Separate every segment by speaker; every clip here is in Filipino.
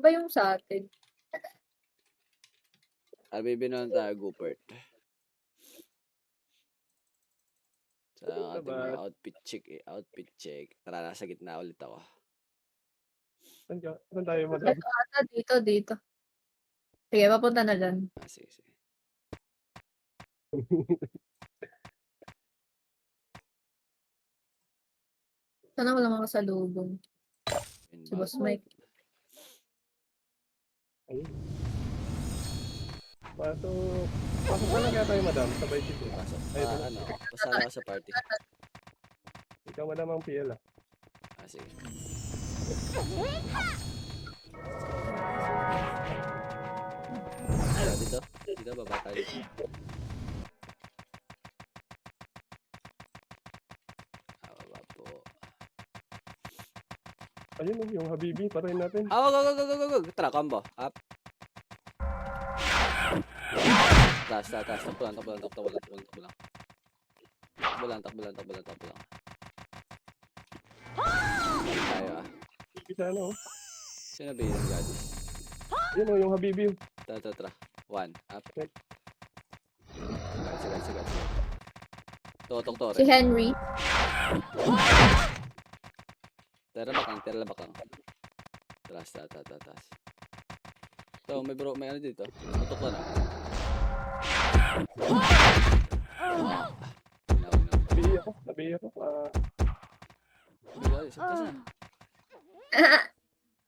Speaker 1: ba yung sa atin?
Speaker 2: Bibinuhan tayo, Goopert. Sa ating mga outfit check eh. Outfit check. Tara, nasa gitna ulit ako.
Speaker 3: Saan tayo, madam?
Speaker 1: Ito ata, dito. Sige, papunta na dyan.
Speaker 2: Sige.
Speaker 1: Sana wala makasalubong. Si Boss Mike.
Speaker 3: Ayun. Pasok na lang kaya tayo, madam. Sabay dito.
Speaker 2: Pasok.
Speaker 3: Ayun,
Speaker 2: Pasala ako sa party.
Speaker 3: Ikaw, madam, ang PL, ah.
Speaker 2: Sige. Dito, baba tayo. Baba po.
Speaker 3: Ayun, yung Habibi, patayin natin.
Speaker 2: Wag. Tara, combo. Up. Taas. Takbo lang. Takbo lang. Tayo ah.
Speaker 3: Isa ano, oh.
Speaker 2: Sino ba yung gadis?
Speaker 3: Yun, oh, yung Habibi.
Speaker 2: Tara. 1. Up.
Speaker 3: Okay.
Speaker 2: Sige. Totok to
Speaker 1: Si Henry.
Speaker 2: Tara bakang. Taas. Ito, may ano dito. Tutok ka na.
Speaker 3: Nabi ako.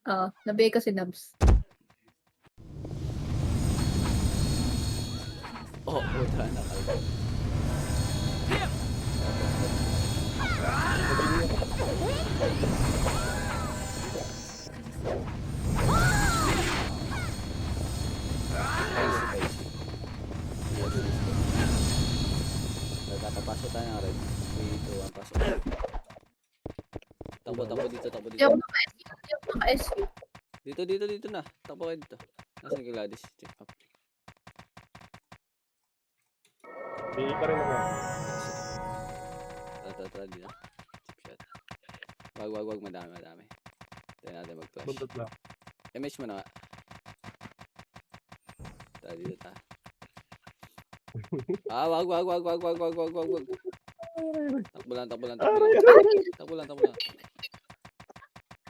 Speaker 1: Oo, nabigay ko si Nubs.
Speaker 2: Puta na kalbo. Papasok tayo ng red. 3, 2, 1, pasok. Takbo dito.
Speaker 1: Hindi ako naka-SU.
Speaker 2: Dito na. Takbo kayo dito. Nasaan kay Gladys? Check up.
Speaker 3: Hindi pa rin ako.
Speaker 2: Tara dito. Chip shot. Wag. Madami. Tayo natin mag-flash.
Speaker 3: Buntot lang.
Speaker 2: MH mo na nga. Tara dito ta. Wag. Takbo lang.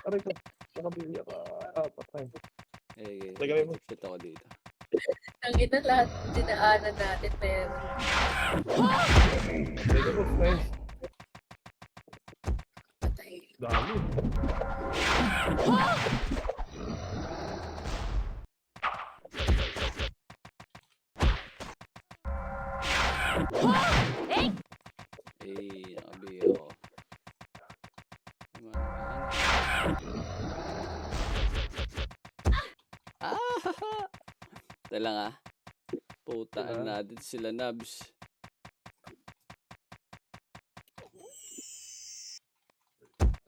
Speaker 3: Aray ko. Nakabili ako. Patay.
Speaker 2: Tagay mo. Shoot ako dito.
Speaker 1: Ang ina lahat dinaanan natin, pero...
Speaker 3: Thank you, nice.
Speaker 1: Patay.
Speaker 3: Dami.
Speaker 2: Nakabi ako. Ito lang ah. Putaan natin sila Nubs.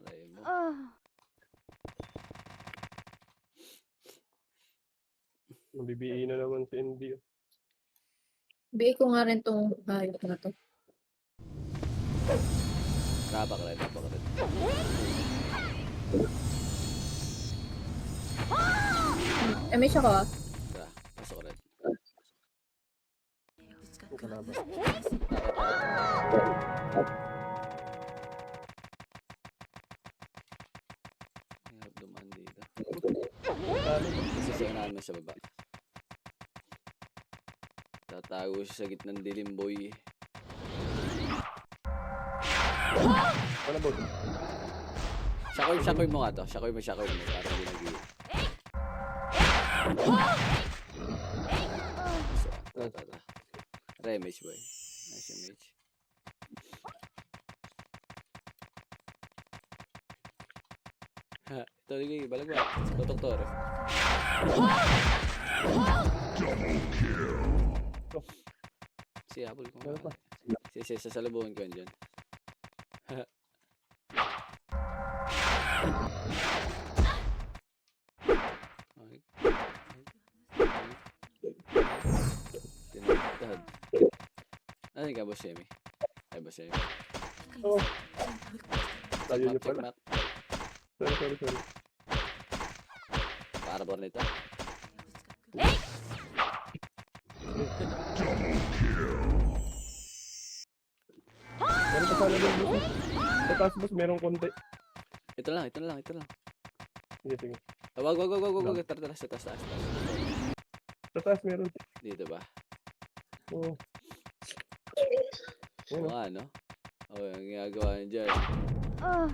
Speaker 2: Aray mo.
Speaker 3: Mabibiin na naman si NB.
Speaker 1: Bigay ko nga rin tong hayop na to.
Speaker 2: Napak rin.
Speaker 1: May siya ko ah.
Speaker 2: Tara, pasok rin.
Speaker 3: Kalaban.
Speaker 2: Hirap dumaan dito. Kasi sinahan mo sa baba. Tatago siya sa gitnang dilim, boy.
Speaker 3: Ano ba?
Speaker 2: Shakoy mo nga to. Shakoy mo. Para hindi nag-iwi. Tara. Remage, boy. Nice image. Ito, ligay. Balag. Tutok to, ref. Si Apple ko nga. Sasalubungan ko yun dyan. Tinagtad. Ano ka, Boss Emi? Ay, Boss Emi.
Speaker 3: Oo. Tayo niyo pala.
Speaker 2: Check back.
Speaker 3: Sorry.
Speaker 2: arbor nito.
Speaker 3: Meron pa sana doon, boss. Sa taas, boss, merong konti.
Speaker 2: Ito lang, ito lang, ito lang.
Speaker 3: Sige, sige.
Speaker 2: Ah, wag. Tara, sa taas.
Speaker 3: Sa taas meron.
Speaker 2: Dito ba?
Speaker 3: Oo.
Speaker 2: Oo nga, no? Oo, ang ginagawa niyo dyan.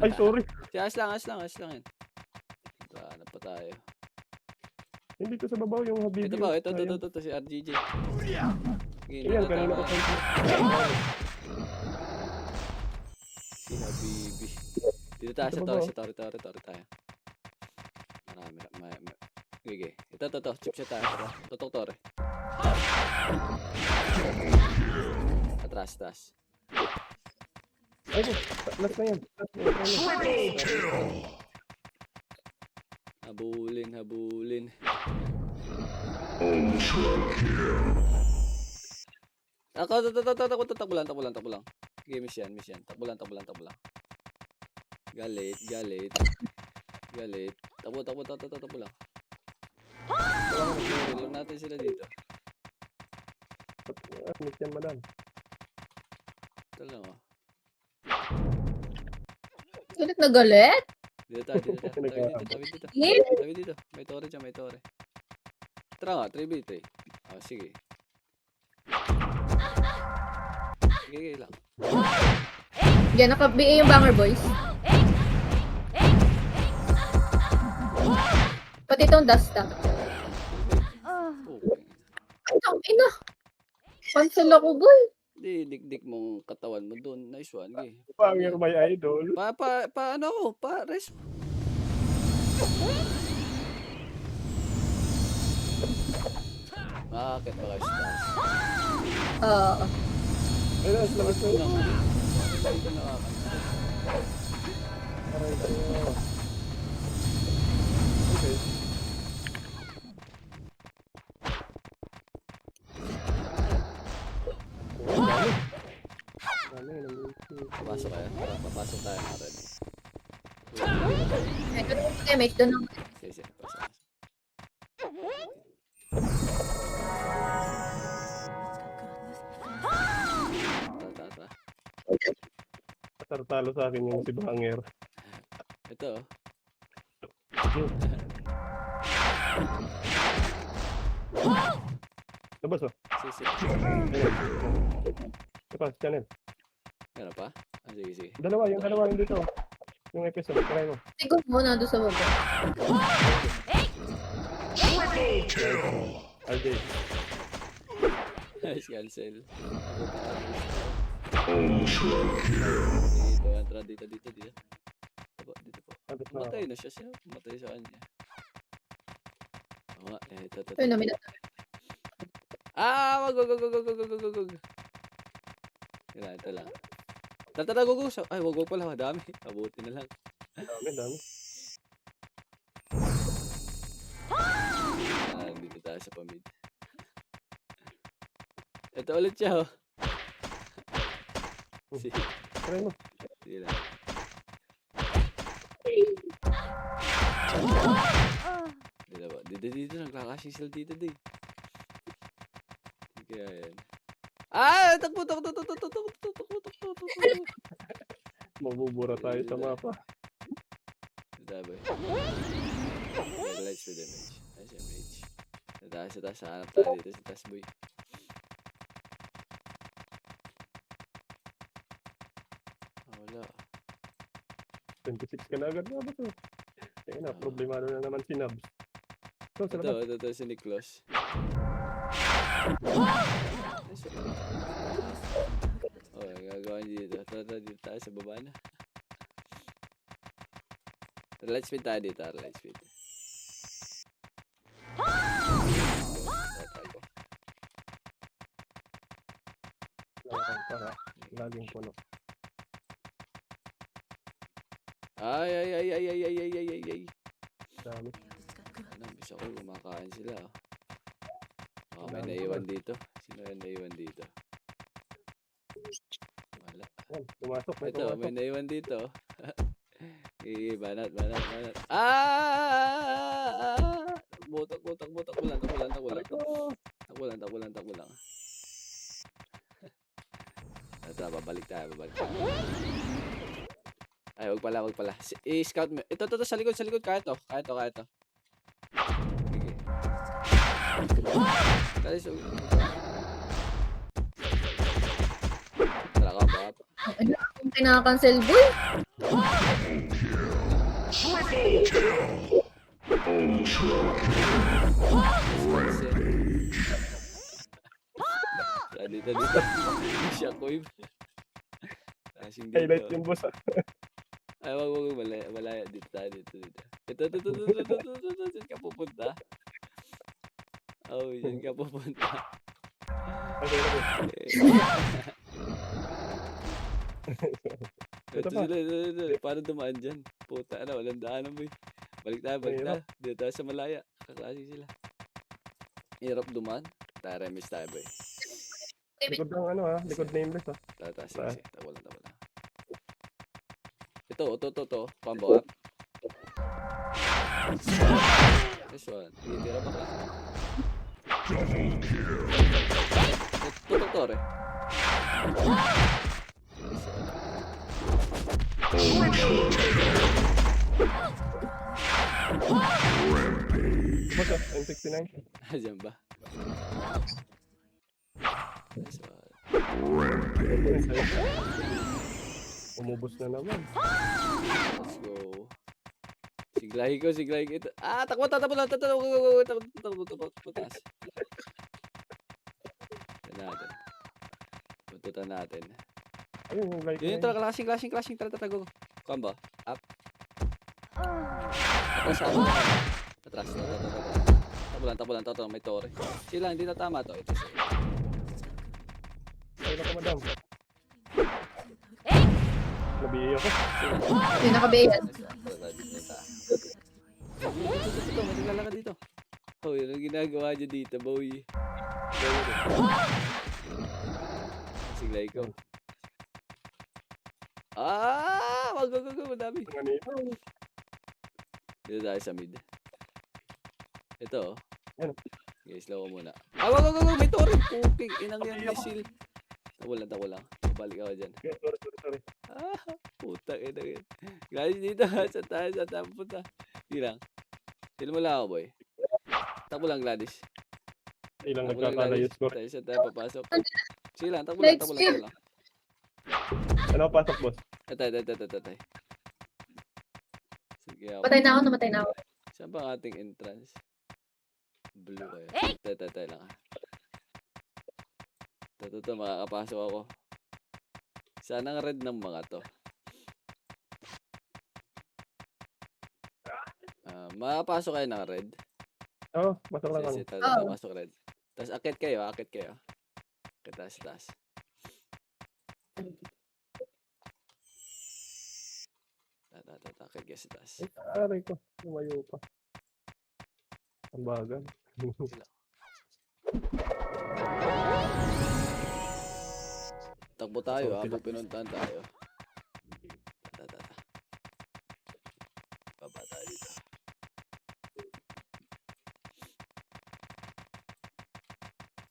Speaker 3: Ay, sorry.
Speaker 2: Ayos lang yan. Hanap pa tayo.
Speaker 3: Hindi ko sa babaw yung Habibi.
Speaker 2: Ito ba? Ito,
Speaker 3: Sayang.
Speaker 2: si RGJ.
Speaker 3: Ayan, kanina ko sa
Speaker 2: Si Habibi. Dito tayo
Speaker 3: Ito
Speaker 2: sa
Speaker 3: ba
Speaker 2: Torre tayo. Marami. Sige. Ito. Chip siya tayo. Totok Torre. Atras.
Speaker 3: Ay, last na yan.
Speaker 2: Habulin. Ako, takbo lang. Okay, miss yan. Takbo lang. Galit. Takbo lang. Tulong natin sila dito.
Speaker 3: Miss yan, madam.
Speaker 2: Ito lang, oh.
Speaker 1: Galit na galit?
Speaker 2: Dito tayo. Tabi
Speaker 1: Eh?
Speaker 2: dito. May tore dyan, Tara nga, 3v3. Oh, sige. Sige lang.
Speaker 1: Diyan, naka-BA yung banger boys. Pati itong dasta. Ang ina. Cancel ako, boy.
Speaker 2: Di, dikdik mong katawan mo doon. Nice one, gay.
Speaker 3: Pangir my idol.
Speaker 2: Rest. Bakit ba kayo stars?
Speaker 3: Ay, last na.
Speaker 2: Dito nakakanta.
Speaker 3: Aray ko. Okay.
Speaker 2: Papasok kayo. Tara, papasok tayo na rin.
Speaker 1: Ito na yung damage doon.
Speaker 2: Sige, pasok. Tara.
Speaker 3: Tartalo sa akin yung si Banger.
Speaker 2: Ito, oh.
Speaker 3: Labas, oh.
Speaker 2: Sige.
Speaker 3: Labas, channel.
Speaker 2: Meron pa? Sige.
Speaker 3: Dalawa yung dito. Yung episode, try mo.
Speaker 1: Siguro mo na doon sa baba.
Speaker 3: RJ.
Speaker 2: Nice cancel. Dito. Dito po.
Speaker 3: Abot na ako.
Speaker 2: Matay na siya. Matay sa kanya. Oo nga, ito.
Speaker 1: Ito na, minata.
Speaker 2: Wag. Ito lang. Tara, go. Ay, wag pala. Madami. Abuti na lang.
Speaker 3: Dami.
Speaker 2: Dito tayo sa pamid. Ito ulit siya, oh. Sige.
Speaker 3: Try mo.
Speaker 2: Sige lang. Dito. Nagkakasing sila dito, di. Kaya yan. Takbo.
Speaker 3: Mabubura tayo sa mapa.
Speaker 2: Sabi. Lights with damage. Nice damage. Sa taas. Hanap tayo dito sa taas, boy. Wala.
Speaker 3: 26 ka na agad na ba ito? Kaya na, problemado na naman si Nabs. So, sa labas.
Speaker 2: Ito si Niklos. Gagawin dito. Tara dito tayo sa baba na. Light speed tayo dito. Light speed.
Speaker 3: Para laging puno.
Speaker 2: Ay.
Speaker 3: Dami.
Speaker 2: Bisa ko kumakain sila. May naiwan dito. Sino yung naiwan dito? Wala.
Speaker 3: Yan, pumasok.
Speaker 2: Ito, may naiwan dito. Banat. tara, babalik tayo. Ay, wag pala. I-scout mo. Ito, sa likod, kaya to. Sige. Dali, so. Tara ka, baka.
Speaker 1: Ano akong kinakancel, boy?
Speaker 2: Dito. Shockwave. Kasing
Speaker 3: Highlight
Speaker 2: dito.
Speaker 3: yung boss.
Speaker 2: Ay, wag. Malaya. Dito tayo, dito. Ito. Diyan ka pupunta. Oh, diyan ka pupunta.
Speaker 3: Okay.
Speaker 2: Ito
Speaker 3: pa.
Speaker 2: sila. Paano dumaan dyan? Puta, walang daanan, boy. Balik tayo. Dito tayo sa malaya. Kaklase sila. Hirap dumaan. Tara, miss tayo, boy.
Speaker 3: Likod ng likod nameless
Speaker 2: Tara, sige. Tawa lang. Ito. Combo up. This one. Tira pa ka. Ito, re.
Speaker 3: Boss M69.
Speaker 2: Diyan ba? This one.
Speaker 3: Umubos na naman.
Speaker 2: Let's go. Siglahi ko. Ito. Takbo. Takbo. Taas. Natin. Puntutan natin.
Speaker 3: Ayun, yung like
Speaker 2: Yun, tara, clashing. Tara, go. Combo. Up. Atras. Tapo lang. May tore. Sila, hindi na tama to. Ito sila.
Speaker 3: Ay, naku, madam. Nabihi ako.
Speaker 1: Yung nakabayan.
Speaker 2: Ito, may naglalakad dito. Oh, yun ang ginagawa niya dito, boy. Siglay ko. Wag, madami.
Speaker 3: Ang ano yun?
Speaker 2: Dito tayo sa mid. Ito,
Speaker 3: Ano?
Speaker 2: Okay, slow ko muna. Wag, may torre. Okay, inang yan, misil. Tapo lang. Balik ako dyan.
Speaker 3: Sorry.
Speaker 2: Putang ina yan. Guys, dito, saan tayo punta? Hindi lang. Sila mo lang ako, boy. Takbo lang, Gladys.
Speaker 3: Ilang
Speaker 2: Takbo lang,
Speaker 3: nagkakala
Speaker 2: Gladys.
Speaker 3: yung score.
Speaker 2: Saan tayo papasok? Sige lang, takbo lang.
Speaker 3: Ano pasok, boss?
Speaker 2: Atay. Sige ako.
Speaker 1: Namatay na ako.
Speaker 2: Saan ba ang ating entrance? Blue kayo. Tay lang. Ito, makakapasok ako. Saan ang red ng mga to? Makapasok kayo ng red.
Speaker 3: Oo, pasok lang kami.
Speaker 2: Sige, pasok red. Tapos akit kayo. Taas. Akit kayo sa taas.
Speaker 3: Aray ko, lumayo pa. Ang bagal.
Speaker 2: Takbo tayo, habang pinuntahan tayo. Baba tayo dito.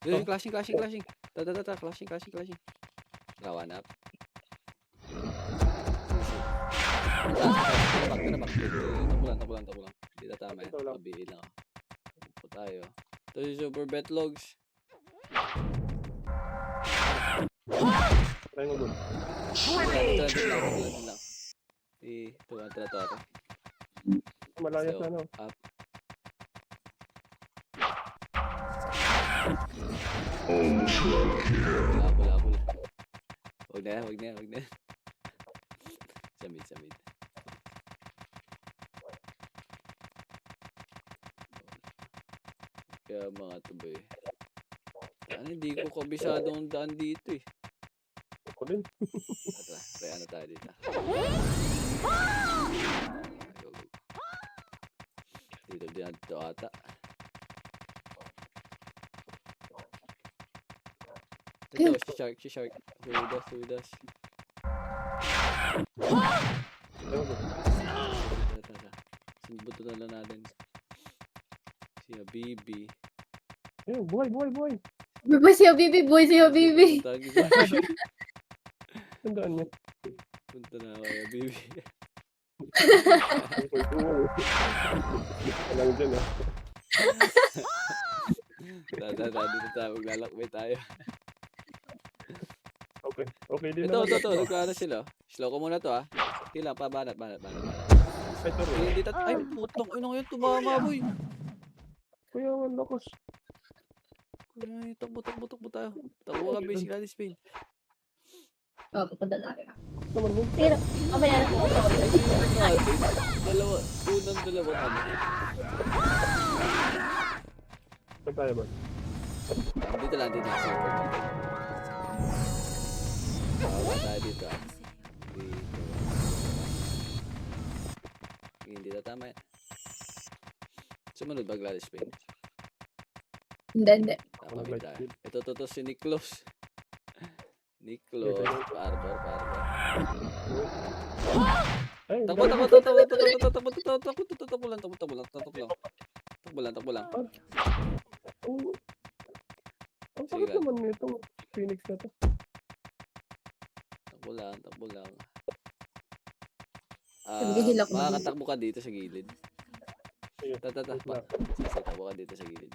Speaker 2: Yun, clashing. Clashing. Lawan up. Takbo lang. Hindi na tama yan. Tabihin lang ako. Takbo tayo. Ito yung super betlogs.
Speaker 3: Try mo, boss.
Speaker 2: Ito lang. Ito.
Speaker 3: Malayas na, no?
Speaker 2: Up. Habol. Huwag na. Sa mid. Kaya mga tuboy. Hindi ko kabisado ang daan dito eh.
Speaker 3: Ako din.
Speaker 2: Kaya na tayo dito. Dito ata. Ito, si Shark. Huwag us.
Speaker 3: Try mo, boss.
Speaker 2: Sinbuto na lang natin. Si Habibi.
Speaker 3: Ayun, buhay.
Speaker 1: Boy, si Habibi.
Speaker 2: Tagi ba?
Speaker 3: Tandaan niya.
Speaker 2: Punta na ako kaya, baby.
Speaker 3: Alam dyan ah.
Speaker 2: Dito tayo, maglalakbay tayo.
Speaker 3: Okay. Okay din
Speaker 2: Ito,
Speaker 3: naman.
Speaker 2: nagkaano sila. Slow ko muna to ah. Kailan pa, banat.
Speaker 3: Ay, sorry.
Speaker 2: Hindi ay, putong inong yun, tumama boy.
Speaker 3: Kuya, ang lakas.
Speaker 2: Ay, takbo tayo. Takbo ka, basic natin Spain.
Speaker 1: Oh, pupunta natin.
Speaker 3: Naman mo.
Speaker 1: Pero, mamaya na po.
Speaker 2: Dalawa, dalawang ano.
Speaker 3: Saan tayo ba?
Speaker 2: Dito lang. Bawa tayo dito ah. Dito. Hindi na tama yan. Sumunod ba Gladys Spain?
Speaker 1: Hindi.
Speaker 2: Tama tayo. Ito si Niklos. Niklos, Parbor.
Speaker 3: Ay,
Speaker 2: Takbo lang.
Speaker 3: Oh. Ang
Speaker 2: Sige
Speaker 3: sakit
Speaker 2: lang.
Speaker 3: naman nito. Phoenix na to.
Speaker 2: Takbo lang.
Speaker 1: Nagigil ako.
Speaker 2: Makakatakbo ka dito sa gilid.
Speaker 3: Sige.
Speaker 2: Takbo ka dito sa gilid.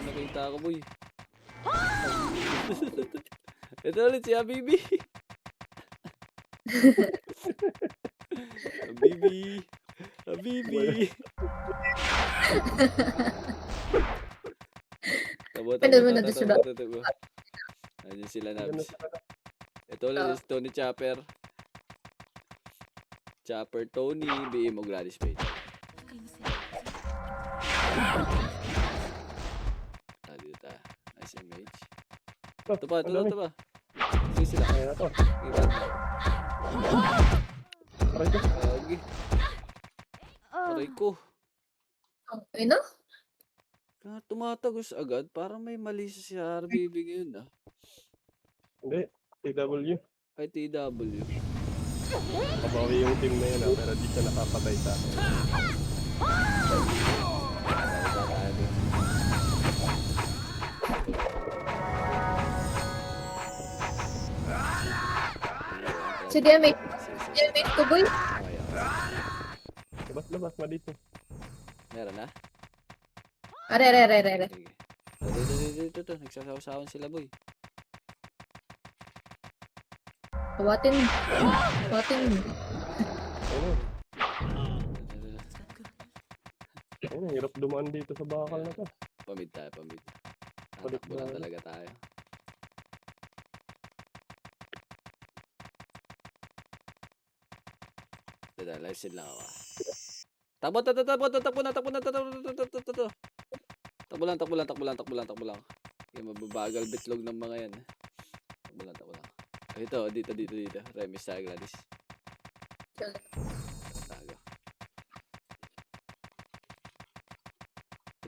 Speaker 2: Nakita ko boy. Ito ulit si Habibi. Habibi. Tabo. Nandiyan sila Nabs. Ito ulit si Tony Chopper. Chopper Tony, BM mo Gladys Page. Dito tayo. Nice image. Ito pa. Sige sila.
Speaker 3: Ayan na to.
Speaker 2: Iba.
Speaker 3: Aray ko.
Speaker 2: Lagi. Aray ko.
Speaker 1: Ano?
Speaker 2: Tumatagos agad. Parang may mali si RBB ngayon ah.
Speaker 3: Hindi. TW.
Speaker 2: Ay, TW.
Speaker 3: Kabawi yung team na yun ah. Pero di siya nakapatay sa akin.
Speaker 1: Sige, mate ko, boy.
Speaker 3: Labas na dito.
Speaker 2: Meron na?
Speaker 1: Are.
Speaker 2: Sige. Dito. Nagsasaw-sawan sila boy.
Speaker 1: Kawatin.
Speaker 3: Ayun. Ayun, hirap dumaan dito sa bakal na to.
Speaker 2: Pamid.
Speaker 3: Balik
Speaker 2: Tatakbo lang
Speaker 3: na.
Speaker 2: talaga tayo. Dito, live seed lang ako. Takbo lang. Yung mababagal bitlog ng mga yan. Takbo lang. Ito, dito. Remis tayo, Gladys. Tago.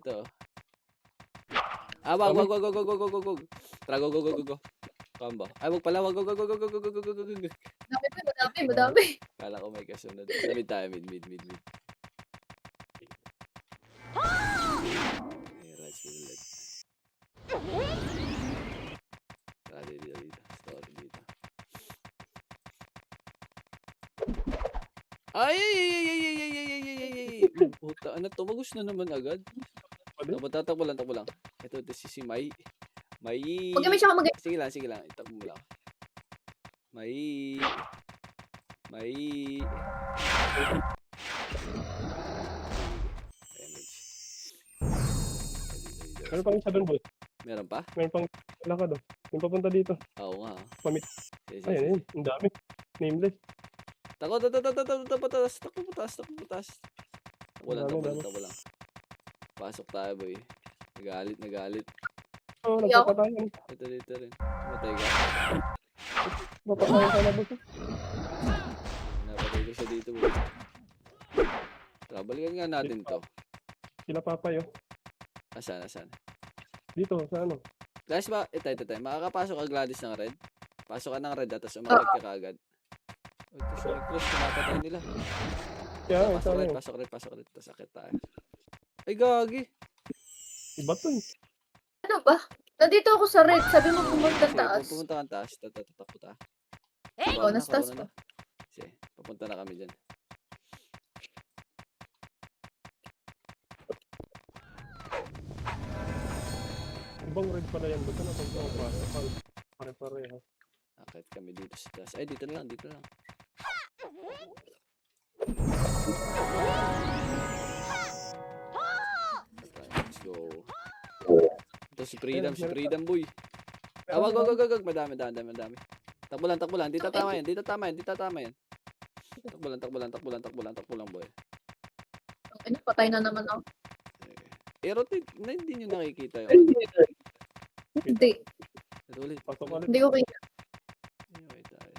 Speaker 2: Ito. Wag. Tara, go. Combo. Ay, wag pala. Wag.
Speaker 1: Madami.
Speaker 2: Kala ko may kasunod. Sa mid tayo, mid. Right, ulit. Tara, dito. Story dito. Ay! Puta, ano, tumagos na naman agad. Tatakbo lang. Ito si Mai.
Speaker 1: Huwag kami siya mag-
Speaker 2: Sige lang. Itakbo mo lang. Mai.
Speaker 3: Meron pang isa doon, boss.
Speaker 2: Meron pa?
Speaker 3: Meron pang lakad oh. Yung papunta dito.
Speaker 2: Oo nga.
Speaker 3: Pamit.
Speaker 2: Sige.
Speaker 3: Ayun. Ang dami. Nameless.
Speaker 2: Takbo, taas. Takbo lang. Pasok tayo, boy. Nagalit.
Speaker 3: Oo, nagpapatayan.
Speaker 2: Ito dito rin. Matay ka.
Speaker 3: Papatayan ka na, boss.
Speaker 2: Napatay ko siya dito, boy. Tara, balikan nga natin to.
Speaker 3: Sila papay oh.
Speaker 2: Asan?
Speaker 3: Dito, sa ano?
Speaker 2: Guys, ito. Makakapasok ka Gladys ng red? Pasok ka ng red, tapos umakit ka kaagad. Ito siya, close, pinapatay nila.
Speaker 3: Kaya nga,
Speaker 2: Pasok red,
Speaker 3: sayang.
Speaker 2: pasok red, pasok red. Tapos akit tayo. Ay, gagi.
Speaker 3: Iba to eh.
Speaker 1: Ano ba? Nandito ako sa red. Sabi mo pumunta
Speaker 2: Sige,
Speaker 1: taas.
Speaker 2: pupunta kang taas. Tatakbo ta.
Speaker 1: Oo, nasa taas
Speaker 2: Corona
Speaker 1: pa.
Speaker 2: na. Sige, papunta na kami dyan.
Speaker 3: Ibang red pala yan. Ba't na pagpapasok? Pare-pareho.
Speaker 2: Akit kami dito sa taas. Ay, dito na lang, dito na lang. Let's go. Ito si Freedom boy. Ah, wag. Madami. Takbo lang. Di tatama yan. Takbo lang, boy.
Speaker 1: Ano, patay na naman ako.
Speaker 2: Rotate, na hindi nyo nakikita yung
Speaker 1: Hindi.
Speaker 2: ito ulit.
Speaker 3: Pasok ulit.
Speaker 1: Hindi ko kita.
Speaker 2: Wait, tayo.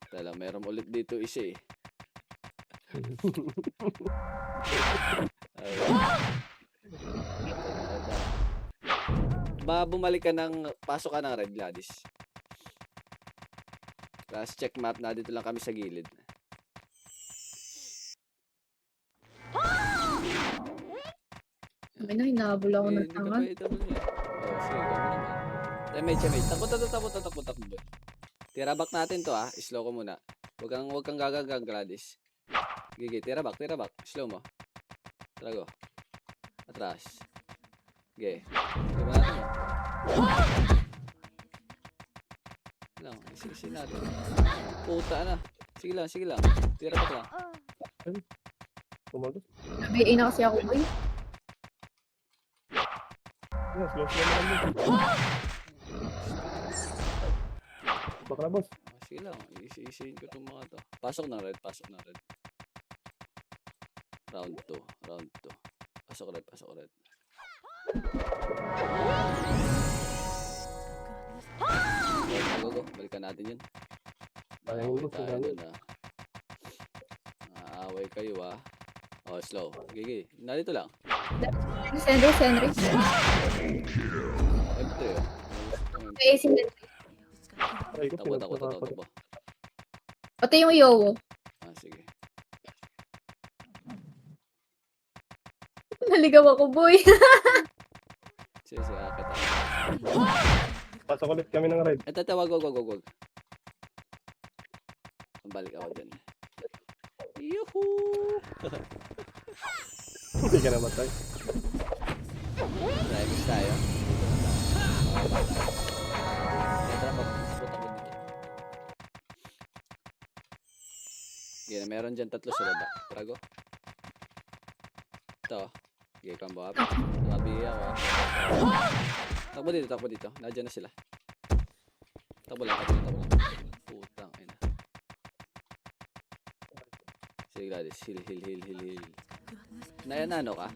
Speaker 2: Tala, meron ulit dito isa eh. Bumalik ka ng, pasok ka ng red, Gladys. Last check map na, dito lang kami sa gilid.
Speaker 1: Sabi na, hinahabol ako ng
Speaker 2: Hindi ka
Speaker 1: tangan.
Speaker 2: pa itabol niya. Oh, sige, kami naman. Damage. Takbo. Tira back natin to ah. Slow ko muna. Huwag kang gagagang, Gladys. Gigi, tira back. Slow mo. Trago. Atras. Gigi. Diba natin oh. Lang, isi natin. Puta na. Sige lang. Tira back lang.
Speaker 3: Pumagas.
Speaker 1: Sabi, na kasi ako, boy.
Speaker 3: Yes, slow naman din. Baka na, boss.
Speaker 2: Sige lang. Isi-isiin ko itong mga to. Pasok ng red. Round 2. Pasok red. Go. Balikan natin yun.
Speaker 3: Ayun,
Speaker 2: Aaway
Speaker 3: boss,
Speaker 2: tayo
Speaker 3: ayun.
Speaker 2: dun ah. Aaway kayo ah. Oh, slow. Gigi. Nandito lang.
Speaker 1: Henry.
Speaker 2: M3 oh.
Speaker 1: May AC na.
Speaker 3: Ay, ko
Speaker 2: Takbo.
Speaker 1: Pati yung Yowo.
Speaker 2: Ah, sige.
Speaker 1: Naligaw ako, boy.
Speaker 2: Sige, akit ako.
Speaker 3: Pasok ulit kami ng red.
Speaker 2: Ito, wag. Balik ako dyan. Yuhuu!
Speaker 3: Hindi ka namatay.
Speaker 2: Drivers tayo. Takbo dito. Yan, meron dyan 3 sa baba. Trago. Ito. Okay, combo up. Nakabi ako. Takbo dito. Nadyan na sila. Takbo lang. Putang ina. Sige, Gladys. Heal. Ano ka?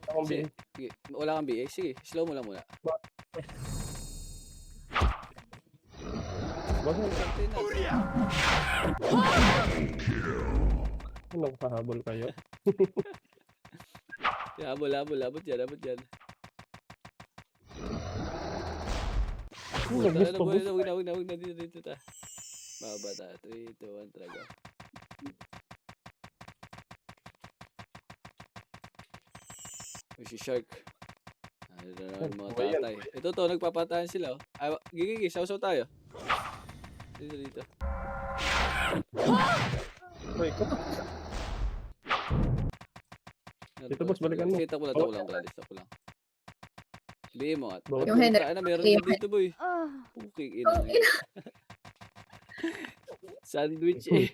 Speaker 3: Akong
Speaker 2: Sige.
Speaker 3: BA.
Speaker 2: Sige. Wala kang BA? Sige, slow mo lang muna.
Speaker 3: Bakit?
Speaker 2: Saktin na.
Speaker 3: Nakahabol kayo.
Speaker 2: Abot yan.
Speaker 3: Nag-miss pa, boss.
Speaker 2: Huwag na. Dito ta. Baba ta. 3, 2, 1, trago. Si Shark. Ano na naman mga
Speaker 3: Buhay yan,
Speaker 2: tatay. Ito nagpapatayan sila oh. Ay, gigi, sausaw tayo. Dito.
Speaker 3: Ay, ko. Dito, boss, balikan mo.
Speaker 2: Kita ko lang, Gladys. Takbo lang. Bihin mo at.
Speaker 3: Bawat
Speaker 1: Yung Henry.
Speaker 2: Meron din dito, boy. Puking ina.
Speaker 1: Oh, ina.
Speaker 2: Sandwich eh.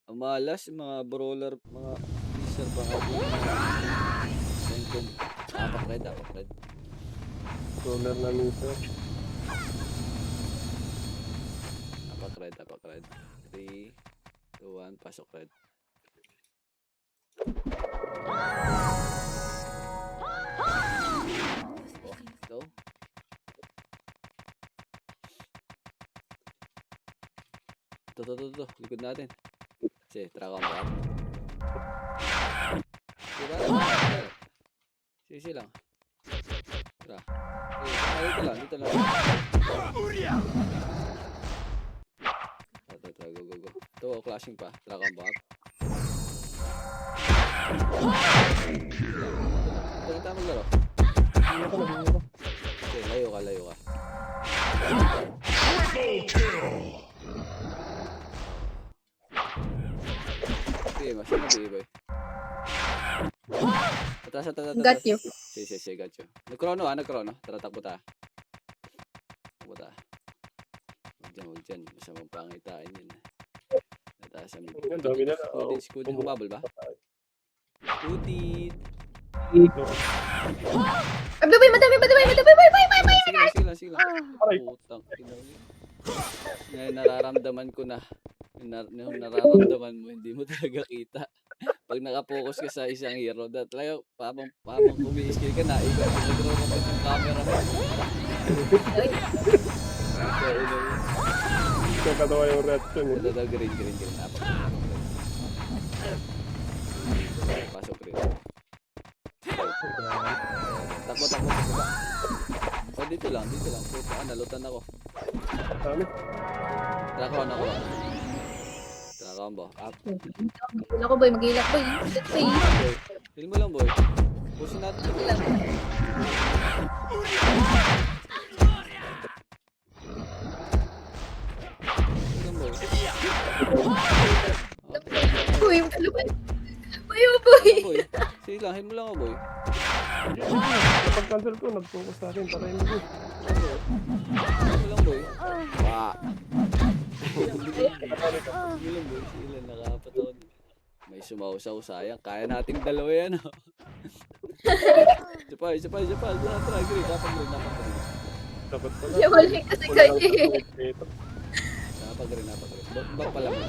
Speaker 2: Ang malas, mga brawler, mga fisher pa nga. Apak red.
Speaker 3: Roller na nito.
Speaker 2: Apak red. 3, 2, 1, pasok red. Go. Ito. Likod natin. Sige, tara ka mo. Diba? Sisi lang. Tara. Dito lang, dito lang. Go. Ito, clashing pa. Tara kang back. Ito lang tayo maglaro.
Speaker 3: Hindi ako.
Speaker 2: Okay, layo ka. Sige, masama boy. Atas.
Speaker 1: Got you.
Speaker 2: Sige, got you. Nagkrono. Tara, takbo ta. Huwag dyan. Masamang pangitain yan. Nataas ang bibig.
Speaker 3: Ang dami na.
Speaker 2: Scootit. Humabol ba? Scootit.
Speaker 1: Ay, madami.
Speaker 2: Sige lang. Putang ina. Ngayon nararamdaman ko na. Yung nararamdaman mo, hindi mo talaga kita. Pag nakapokus ka sa isang hero, talaga, habang umi-skill ka na, iba nagro-rotate yung camera mo.
Speaker 3: Katawa yung reaction eh.
Speaker 2: Ito, green. Pasok green. Takbo ba? O, dito lang. Puta, nalutan ako.
Speaker 3: Dami.
Speaker 2: Trakon ako. Trakon ba?
Speaker 1: Mag-ilak boy.
Speaker 2: Feel mo lang, boy. Pusin natin ito.
Speaker 1: Boy, ano ba? Boy.
Speaker 2: Boy, sige lang, hit mo lang ako, boy.
Speaker 3: Kapag cancel ko, nag-focus sa akin. Para hindi ko.
Speaker 2: Hit mo lang, boy. Sige lang, boy. Nakakapataon. May sumausaw, sayang. Kaya nating dalawa yan, oh. Isa pa. Tara, green. Dapat green.
Speaker 3: Dapat pala.
Speaker 1: Siya wala kasi kanya eh.
Speaker 2: Dapat green. Back pala mo.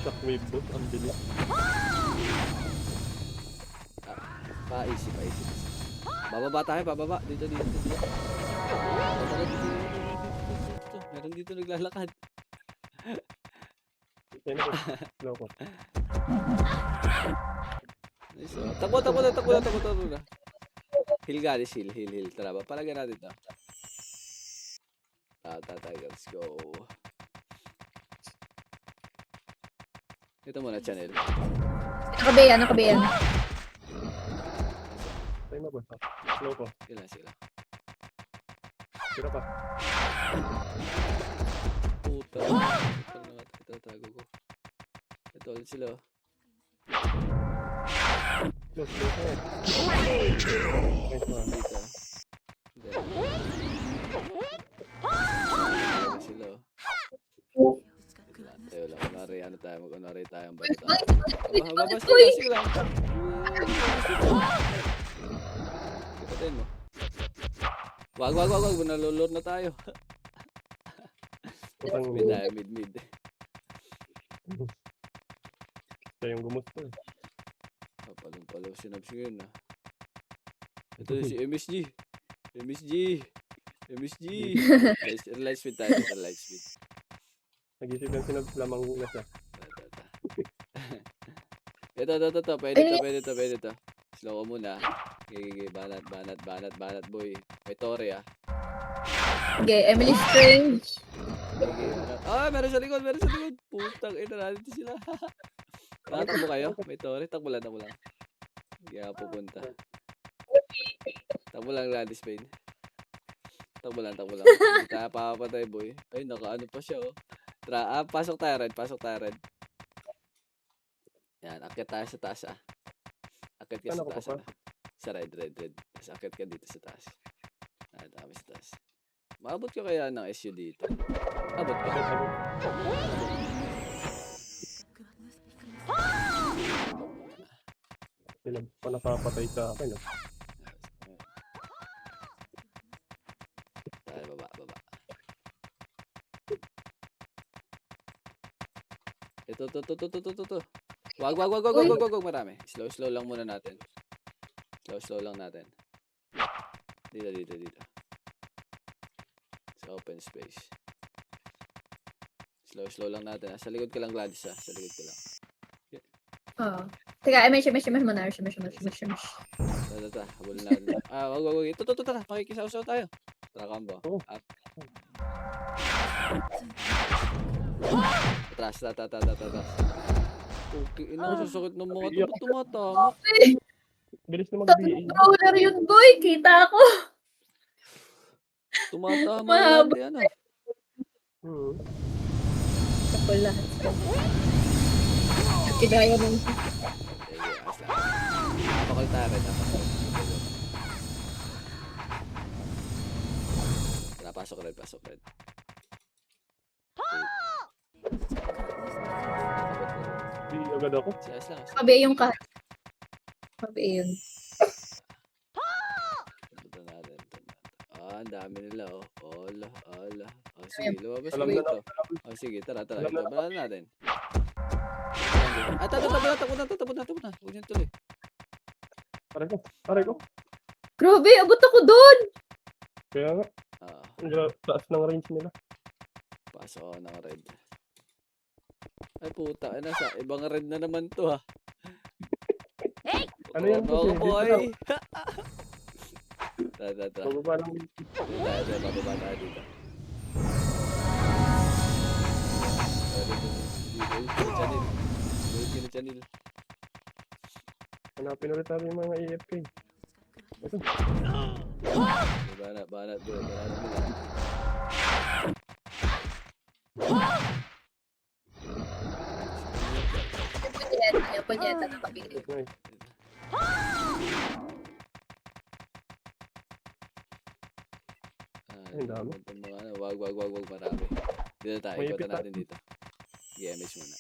Speaker 3: Shockwave boss, ang bilis.
Speaker 2: Pa-easy. Bababa tayo. Dito. Meron dito naglalakad.
Speaker 3: Kaya na ko. Loko.
Speaker 2: Nice. Takbo na. Heal guys, heal. Tara, palagyan natin ito. Let's go. Ito muna, channel.
Speaker 1: Nakabayan.
Speaker 3: Tayo na boss. Loko.
Speaker 2: Sila.
Speaker 3: Tira pa.
Speaker 2: Puta. Tatago ko. Ito ulit sila.
Speaker 3: Close. Nice one.
Speaker 2: Dito. Sila. Tayo lang. Kunwari tayo ang basta. Babas
Speaker 1: Uy!
Speaker 2: sige lang. Ipatayin mo. Wag. Nalulord na tayo.
Speaker 3: Putang
Speaker 2: Mid.
Speaker 3: Siya yung gumusto eh.
Speaker 2: Palong sinabs ngayon, ah. Ito si MSG. Light speed tayo. Light speed.
Speaker 3: Nag-isip yung sinabs lamang na siya.
Speaker 2: Ito. Pwede to. Slow ko muna. Gigi, banat, boy. May Tore, ah.
Speaker 1: Okay, Emily Strange.
Speaker 2: Gigi, meron sa likod. Putang ina, nandito sila. Nakatakbo kayo? May Tore, takbo lang. Kaya pupunta. Takbo lang, Gladys Payne. Takbo lang. Hindi tayo papapatay, boy. Ay, nakaano pa siya, oh. Tara, pasok tayo, Red. Yan, akit tayo sa taas, ah. Akit ka sa
Speaker 3: Ano ko
Speaker 2: taas,
Speaker 3: pa?
Speaker 2: ah. Sa red. Tapos akit ka dito sa taas. Dami sa taas. Maabot ka kaya ng SU dito? Abot ka.
Speaker 3: Sila pa nakapatay sa akin.
Speaker 2: Tayo, baba. Ito. Wag, marami. Slow lang muna natin. Slow lang natin. Dito. Sa open space. Slow lang natin. Sa likod ka lang, Gladys, ah. Sa likod ka lang.
Speaker 1: Teka, mesh muna.
Speaker 2: Tara. Habulin natin. Wag. Ito, tara. Makikisaw-saw tayo. Tara, combo.
Speaker 3: Oo.
Speaker 2: Up. Atras. Okay, sasakit ng mga ito. Ba't tumatama?
Speaker 3: Bilis na
Speaker 1: Sa
Speaker 3: mag-BA.
Speaker 1: controller yun, boy. Kita ko.
Speaker 2: Tumatama
Speaker 1: Mahaba.
Speaker 2: lahat yan,
Speaker 3: Hmm.
Speaker 1: Ako lahat. Kinaya ng
Speaker 2: Sige, asla. Napakal tayo rin. Tara, pasok rin.
Speaker 3: Di agad ako.
Speaker 2: Si Asla.
Speaker 1: kabi yung ka. Kabi yun.
Speaker 2: Ito natin. Ang dami nila, oh. Ala. Sige, lumabas
Speaker 3: Alam
Speaker 2: ko
Speaker 3: na
Speaker 2: ito. Sige, tara. Ito, banalan natin. Takbo na. Huwag niyan tuloy.
Speaker 3: Aray ko.
Speaker 1: Grabe, abot ako doon.
Speaker 3: Kaya nga, ang taas ng range nila.
Speaker 2: Pasok ako ng red. Ay, puta. Nasa ibang red na naman to, ha.
Speaker 3: Ano yan,
Speaker 2: Ako,
Speaker 3: boss, eh?
Speaker 2: boy. Tara.
Speaker 3: Bababa lang.
Speaker 2: Bababa tayo dito. Channel.
Speaker 3: Hanapin ulit natin yung mga AFK. Ito.
Speaker 2: Banat, boy.
Speaker 1: Yung punyeta na kabi.
Speaker 3: Ito eh. Ay, dami.
Speaker 2: Wag. Marami. Dito tayo.
Speaker 3: May
Speaker 2: Ikotan
Speaker 3: ipit
Speaker 2: natin dito. GMH muna.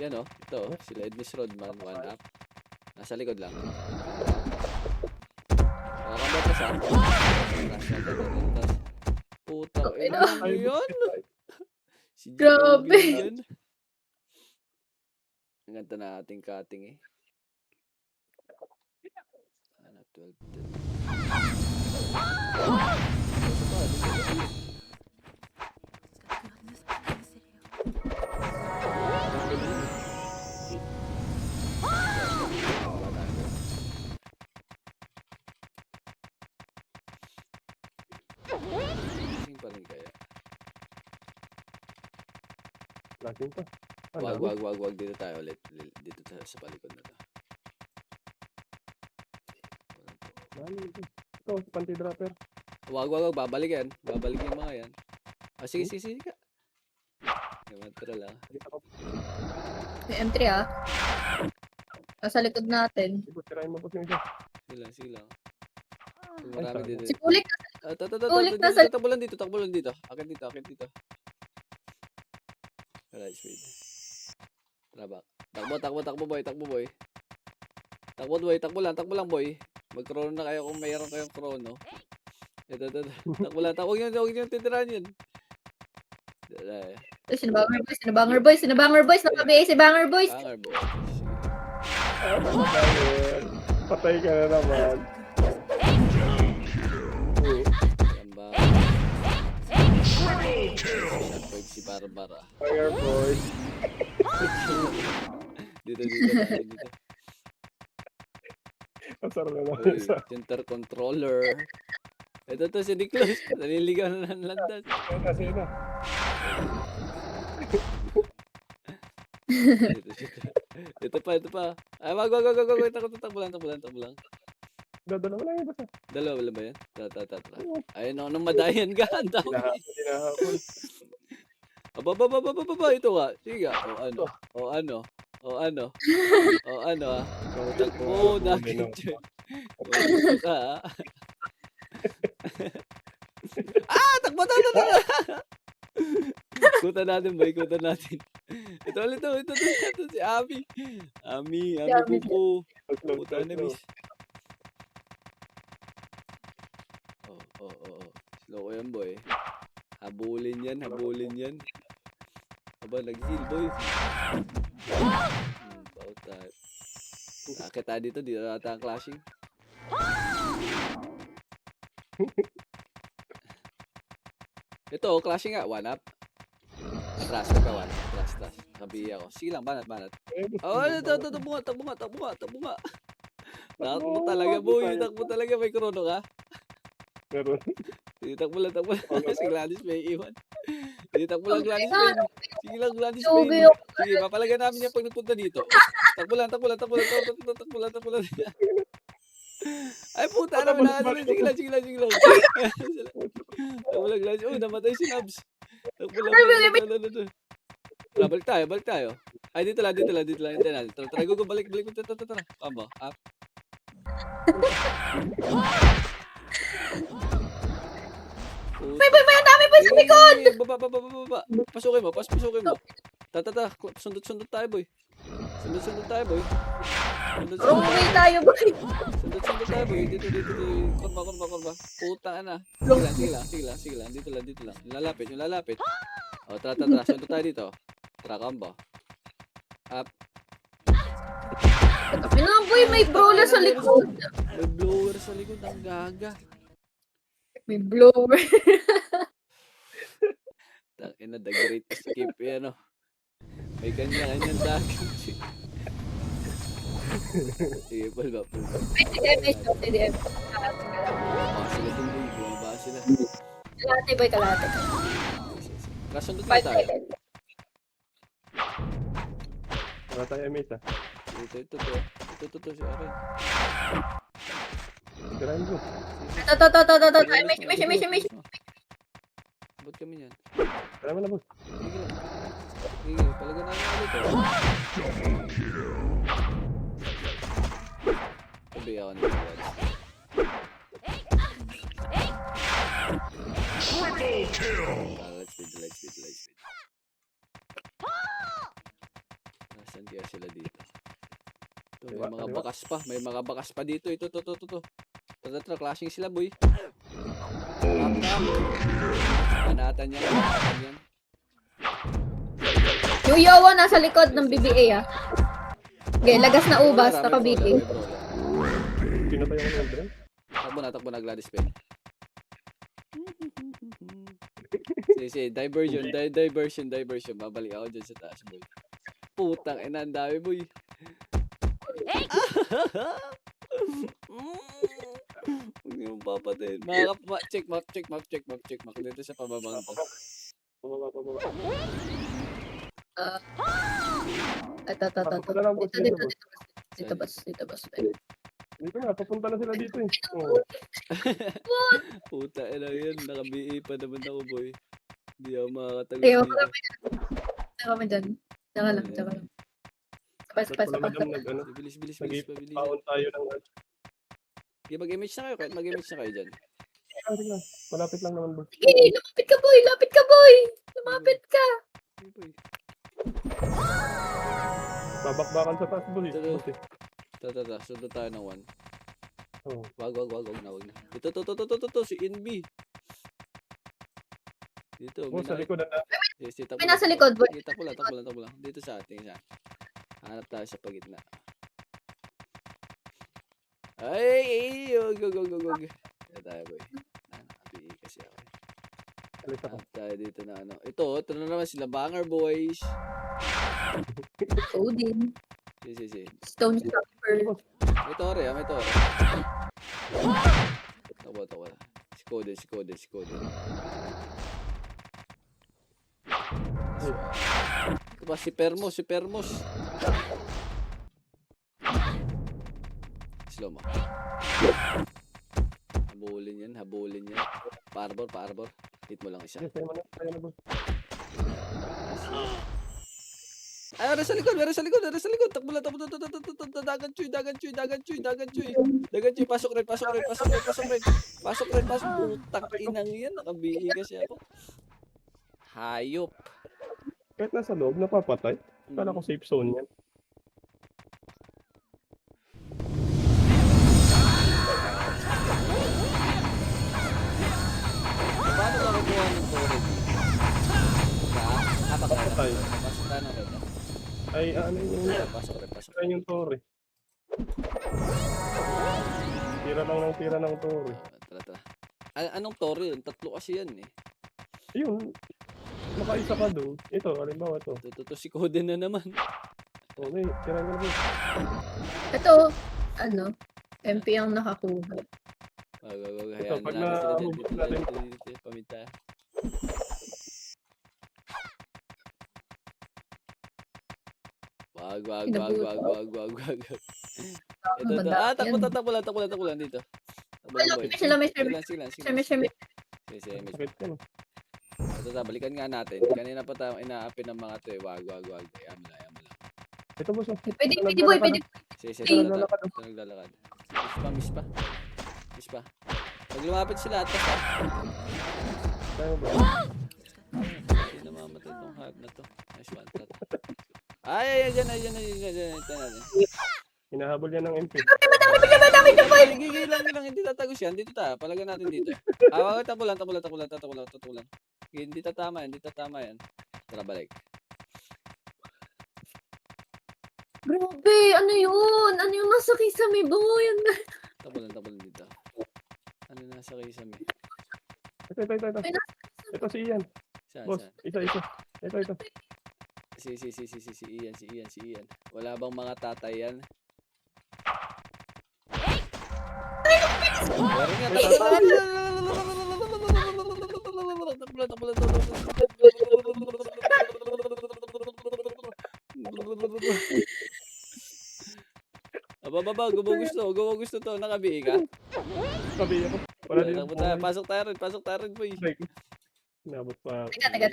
Speaker 2: Yan, oh. Ito, oh. Sila Edmis Rodman. 1 up. Nasa likod lang. Nakakambatas, ha? Puta.
Speaker 1: Ina.
Speaker 2: Ano yan? Si
Speaker 1: Grabe.
Speaker 2: Joby yan. Ang ganda na ating cutting, eh. 12. Lasing pa rin kaya.
Speaker 3: Lasing pa.
Speaker 2: Wag. Dito tayo ulit. Dito tayo sa palikod na to.
Speaker 3: Ito, panty dropper.
Speaker 2: Wag. Babalik yan mga yan. Sige ka. Tara lang.
Speaker 1: May M3 ah. Nasa likod natin.
Speaker 3: Tirahin mo po yung isa.
Speaker 2: Sige lang. Marami dito.
Speaker 1: Si Kulik. Ulit na sa-
Speaker 2: Takbo lang dito. Akin dito. Right speed. Tara, takbo boy. Takbo lang boy. Mag-chrono na kayo kung mayroon kayong chrono. Ito. Takbo lang. Huwag nyo titirahan yun.
Speaker 1: Sinabanger boys. Nakabi si Banger boys.
Speaker 2: Banger boy.
Speaker 3: Patay ka na naman.
Speaker 2: Yan ba? Shotboard si Barbara.
Speaker 3: Fire boy.
Speaker 2: Dito.
Speaker 3: Pasar na naman
Speaker 2: Uy,
Speaker 3: isa.
Speaker 2: center controller. Ito si Nicholas. Naliligaw na ng landas.
Speaker 3: Kasi na.
Speaker 2: Ito pa. Ay, wag. Takbo lang.
Speaker 3: Dadala mo lang yung basta.
Speaker 2: Dalawa ba yan? Tara. Ayun, nung madayan ka. Ang dami.
Speaker 3: Hinahapon.
Speaker 2: Aba. Ito nga. Sige. O ano, ah. Takbo, nakit yun. Ka, takbo na. Ikutan natin. Ito si Ami. Ami po. Puta na, miss. Slow ko yan, boy. Habulin yan. Aba, nag-heal, boy. About that. Nakakita dito ata ang clashing. Ito, clashing nga. 1 up. Atras, pagkawan. Atras. Sabi ako. Sige lang, banat. Oh, takbo nga. Takbo talaga, boy. Takbo talaga. May krono ka.
Speaker 3: Meron.
Speaker 2: Sige, takbo lang. Si Gladys may iwan. Sige, takbo lang, Gladys
Speaker 1: Ay,
Speaker 2: Payne. Sige lang, Gladys
Speaker 1: Sugi
Speaker 2: Payne.
Speaker 1: yung
Speaker 2: Sige, papalagan namin yan pag nagpunta dito. Takbo lang. Ay, puta na, wala ka na. Sige lang. Takbo lang, Gladys. Oh, namatay si Nabs. Takbo lang. Balik tayo. Ay, dito lang. Hintayin natin. Tara, go, balik. Tara. Kamo, up.
Speaker 1: May ang dami pa sa likod!
Speaker 2: Baba. Pasukin mo. Sundot tayo, boy. Sundot tayo, boy.
Speaker 1: Wrong way tayo, boy.
Speaker 2: Sundot tayo, boy. Dito. Kurba. Puta na. Sige lang. Dito lang. Yung lalapit. O, tara. Sundot tayo dito. Tara, combo. Up.
Speaker 1: Sabi na, boy, may brawler sa likod.
Speaker 2: May blower sa likod. Ang gaga.
Speaker 1: May blower.
Speaker 2: Tangina, the great escape. Yan, o. May kanya-kanyang dagat. Sige, pulba.
Speaker 1: CDM.
Speaker 2: Bumaba sila.
Speaker 1: Kalate, boy, kalate.
Speaker 2: Sundot na
Speaker 1: 5
Speaker 2: tayo.
Speaker 1: seconds.
Speaker 3: Wala tayo mate ah.
Speaker 2: Ito si Aaron.
Speaker 3: Tirahin mo.
Speaker 1: Ito. May.
Speaker 2: Ba't kami yan?
Speaker 3: Tira mo na boss.
Speaker 2: Sige, palagan namin ulit. Sabi ako nito, guys. Let's speed. Nasaan kaya sila dito? Ito, may mga bakas pa dito. Ito. Tara, clashing sila, boy. Up. Panatan yan.
Speaker 1: Yung Yowa nasa likod ng BBA, ah. Okay, lagas na ubas, naka-BBA.
Speaker 3: Pinatay ako ng drone.
Speaker 2: Takbo na, Gladys Payne. Sige, diversion. Babalik ako dyan sa taas, boy. Putang ina, ang dami, boy. Huwag niyo papatayin. Check mark. Dito sa pababang to.
Speaker 1: Dito, boss.
Speaker 3: Dito na, papunta na sila dito eh. Oh.
Speaker 2: Puta ina yan. Naka-BA pa naman ako, boy. Hindi ako makakatagal
Speaker 1: Tayo,
Speaker 2: dito.
Speaker 1: kami dyan. Tsaka lang. Sabay.
Speaker 3: Wala madam nag-ano.
Speaker 2: Bilis.
Speaker 3: Nag-ipaon tayo ng ano.
Speaker 2: Okay, mag-image na kayo. Kahit mag-image na kayo dyan.
Speaker 3: Sige lang. Malapit lang naman boss.
Speaker 1: Sige, lumapit ka, boy. Lumapit ka.
Speaker 2: Okay, boy.
Speaker 3: Babakbakan sa taas boss.
Speaker 2: Ito.
Speaker 3: Boss eh.
Speaker 2: Tara. Sunod tayo ng 1.
Speaker 3: Oh.
Speaker 2: Wag na. Ito, si NB. Dito,
Speaker 3: Boss, sa likod na.
Speaker 1: May nasa likod, boy.
Speaker 2: Takbo lang. Dito sa ating isa. Hanap tayo sa pagitna. Ay, go. Ito tayo, boy. Nakabi kasi ako.
Speaker 3: Alis ako.
Speaker 2: Hanap tayo dito na ano. Ito na naman sila, Banger Boys.
Speaker 1: Odin.
Speaker 2: Si.
Speaker 1: Stone Chopper.
Speaker 2: May tore. Tawa. Si Code. Ito ba si Permos? Slow mo. Habulin yan. Pa-arbor. Hit mo lang isa.
Speaker 3: Yes, tayo na boss.
Speaker 2: Ay, meron sa likod. Takbo lang. Dagan chuy. Pasok rin. Putang inang yan. Nakabihi kasi ako. Hayop.
Speaker 3: Kahit nasa loob, napapatay. Kala ko safe zone yan.
Speaker 2: Paano ka kukuha ng turret?
Speaker 3: Papatay.
Speaker 2: Pasok tayo ng red.
Speaker 3: Ay, ano yung...
Speaker 2: Pasok.
Speaker 3: Ay, yung tore. Tira ng tore.
Speaker 2: Tara. Anong tore yun? Tatlo kasi yan eh.
Speaker 3: Ayun. makaisa ka doon. Ito, halimbawa to.
Speaker 2: Tutusikoden na naman.
Speaker 3: Okay, tirahin ko na po.
Speaker 1: Ito, ano, MP ang nakakuha.
Speaker 2: Wag,
Speaker 3: Ito,
Speaker 2: hayaan
Speaker 3: pag
Speaker 2: na natin sila dyan.
Speaker 3: nahubog
Speaker 2: Dito,
Speaker 3: natin.
Speaker 2: dito, paminta. Wag. Ito.
Speaker 1: Banda.
Speaker 2: Takbo lang dito. Takbo lang, boy.
Speaker 1: Sila may
Speaker 2: Sige lang.
Speaker 1: Shame.
Speaker 2: Sige.
Speaker 3: Sakit yan.
Speaker 2: Ito, balikan nga natin. Kanina pa tayo inaapi ng mga to eh. Wag. Ayaw mo lang.
Speaker 3: Ito boss.
Speaker 1: Pwede boy, pwede.
Speaker 2: Sige,
Speaker 3: Ito,
Speaker 2: ito
Speaker 3: naglalakad.
Speaker 2: naglalakad. Miss pa. Pag lumapit sila, atas pa.
Speaker 3: Tayo ba?
Speaker 2: Hindi na mamatay tong hag na to. Nice one. Ay, dyan. Ito natin.
Speaker 3: Hinahabol yan ng MP.
Speaker 1: Madami na boy.
Speaker 2: Gigil lang. Hindi tatagos yan. Dito tayo. Palagan natin dito. Tapo lang. Hindi tatama yan. Tara, balik.
Speaker 1: Grabe, ano yun? Ano yung nasa kisame boy?
Speaker 2: Tapo lang dito. Ano nasa kisame?
Speaker 3: Ito. Ito si Ian.
Speaker 2: Saan?
Speaker 3: Boss, isa. Ito.
Speaker 2: Si Ian. Wala bang mga tatay yan? Meron nga, takbo lang. Baba, gusto to. Nakabihi ka?
Speaker 3: Sabi ako. Wala din.
Speaker 2: Pasok tayo rin, boy.
Speaker 3: Inabot pa.
Speaker 1: Teka.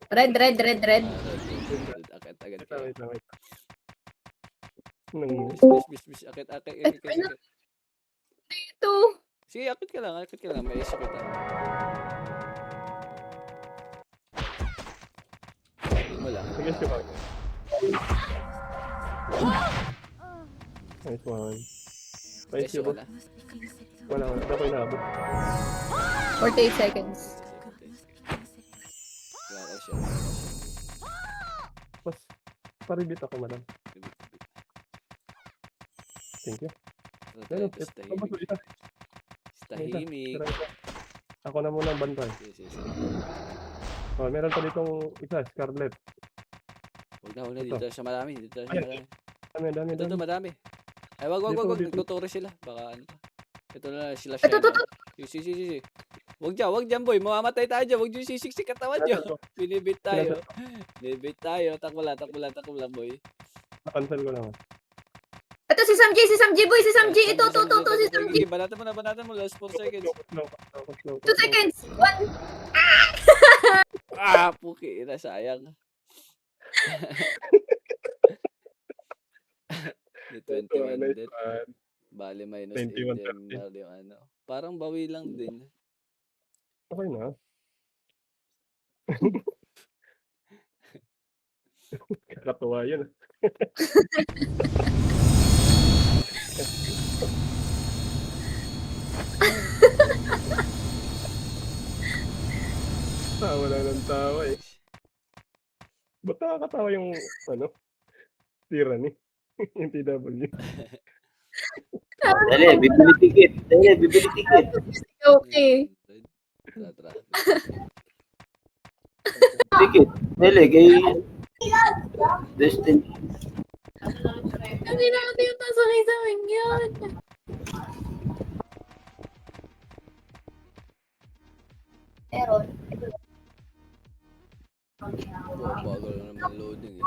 Speaker 1: Red.
Speaker 2: Akit.
Speaker 3: Wait. Nang
Speaker 2: Bis. Akit.
Speaker 1: Ito.
Speaker 2: Sige, akit ka lang. May isip kita. Hindi mo lang.
Speaker 3: sige siya. Nice one. Nice
Speaker 2: Presyo
Speaker 3: yun.
Speaker 2: na.
Speaker 3: Wala. Dapat inabot.
Speaker 1: 48 seconds.
Speaker 2: Wala ko siya.
Speaker 3: Boss, paribit ako madam. Thank you. Pero, ito.
Speaker 2: Tahimik.
Speaker 3: Ako na muna ang bantay.
Speaker 2: Sige.
Speaker 3: Oh, meron pa ditong isa, Scarlet.
Speaker 2: Huwag na. Dito siya marami.
Speaker 3: Dami.
Speaker 2: Ito, madami. Ay, wag.
Speaker 3: Dito.
Speaker 2: Nagtuturo sila. Baka ano pa. Ito na sila
Speaker 1: Ito.
Speaker 2: Si. Wag dyan, boy. Mamamatay tayo dyan. Wag dyan sisiksik katawan nyo. Binibit tayo. Takbo lang, boy.
Speaker 3: Nakancel ko naman.
Speaker 1: Ito si Sam G boy, si Sam G. Ito, si Sam G.
Speaker 2: Banatan mo. Last 4 seconds.
Speaker 3: Slow.
Speaker 1: 2 seconds. 1.
Speaker 2: Puki. Sayang. May 21 death. Bale, minus 8
Speaker 3: 21,
Speaker 2: din. Bale, yung ano. Parang bawi lang din.
Speaker 3: Okay na. Kakatuwa yun. Tawa na ng tawa eh. Ba't nakakatawa yung tyranny? Yung TW.
Speaker 4: Dali, bibili ticket.
Speaker 1: Okay.
Speaker 2: Tara.
Speaker 4: Ticket. Dali, kay Destiny.
Speaker 1: Hindi natin yung tasakay sa akin yan. Error.
Speaker 2: Bagal na naman loading eh.